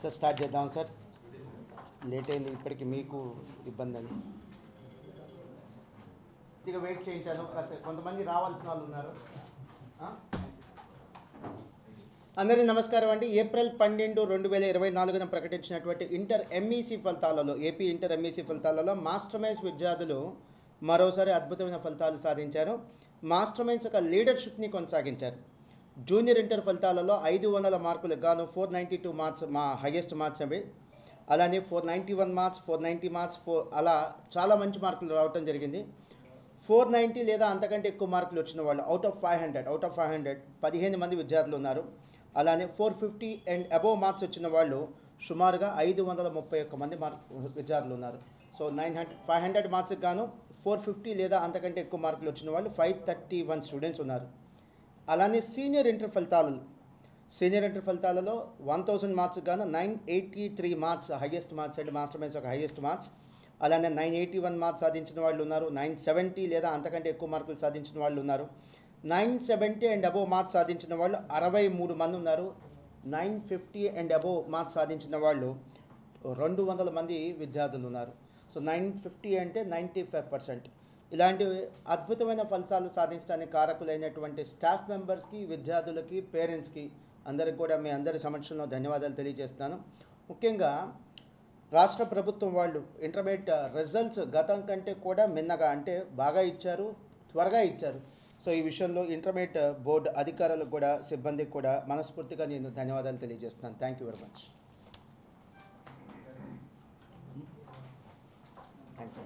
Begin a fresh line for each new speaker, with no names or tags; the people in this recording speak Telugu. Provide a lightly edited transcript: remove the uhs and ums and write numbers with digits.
సార్ స్టార్ట్ చేద్దాం సార్. లేట్ అయింది, ఇప్పటికి మీకు ఇబ్బంది అని కొద్దిగా వెయిట్ చేయించాను. కొంతమంది రావాల్సిన వాళ్ళు ఉన్నారు. అందరికీ నమస్కారం అండి. ఏప్రిల్ 12, 2024 ప్రకటించినటువంటి ఇంటర్ ఎంఈసీ ఫలితాలలో, ఏపీ ఇంటర్ ఎంఈసీ ఫలితాలలో మాస్టర్ మైన్స్ విద్యార్థులు మరోసారి అద్భుతమైన ఫలితాలు సాధించారు. మాస్టర్ మైన్స్ యొక్క లీడర్షిప్ని కొనసాగించారు. జూనియర్ ఇంటర్ ఫలితాలలో 500 మార్కులకు గాను 492 మార్క్స్ మా హైయెస్ట్ మార్క్స్ అవి. అలానే 491 మార్క్స్, 490 మార్క్స్, అలా చాలా మంచి మార్కులు రావడం జరిగింది. 490 లేదా అంతకంటే ఎక్కువ మార్కులు వచ్చిన వాళ్ళు అవుట్ ఆఫ్ 500 15 మంది విద్యార్థులు ఉన్నారు. అలానే 450 అండ్ అబోవ్ మార్క్స్ వచ్చిన వాళ్ళు సుమారుగా 531 మంది విద్యార్థులు ఉన్నారు. సో 500 మార్క్స్కి గాను 450 లేదా అంతకంటే ఎక్కువ మార్కులు వచ్చిన వాళ్ళు 531 స్టూడెంట్స్ ఉన్నారు. అలానే సీనియర్ ఇంటర్ ఫలితాలలో 1000 మార్క్స్ గాను 983 marks highest marks and master mines ఒక హైయెస్ట్ మార్క్స్. అలానే 981 మార్క్స్ సాధించిన వాళ్ళు ఉన్నారు. 970 లేదా అంతకంటే ఎక్కువ మార్కులు సాధించిన వాళ్ళు ఉన్నారు. 970 అండ్ అబోవ్ మార్క్స్ సాధించిన వాళ్ళు 63 మంది ఉన్నారు. 950 అండ్ అబోవ్ మార్క్స్ సాధించిన వాళ్ళు 200 మంది విద్యార్థులు ఉన్నారు. సో 950 అంటే 95%. ఇలాంటి అద్భుతమైన ఫలితాలు సాధించడానికి కారకులైనటువంటి స్టాఫ్ మెంబర్స్కి, విద్యార్థులకి, పేరెంట్స్కి అందరికి కూడా మీ అందరి సమక్షంలో ధన్యవాదాలు తెలియజేస్తున్నాను. ముఖ్యంగా రాష్ట్ర ప్రభుత్వం వాళ్ళు ఇంటర్మీడియట్ రిజల్ట్స్ గతం కంటే కూడా మిన్నగా అంటే బాగా ఇచ్చారు, త్వరగా ఇచ్చారు. సో ఈ విషయంలో ఇంటర్మీడియట్ బోర్డు అధికారులకు కూడా, సిబ్బందికి కూడా మనస్ఫూర్తిగా నేను ధన్యవాదాలు తెలియజేస్తున్నాను. Thank you very much. Thanks.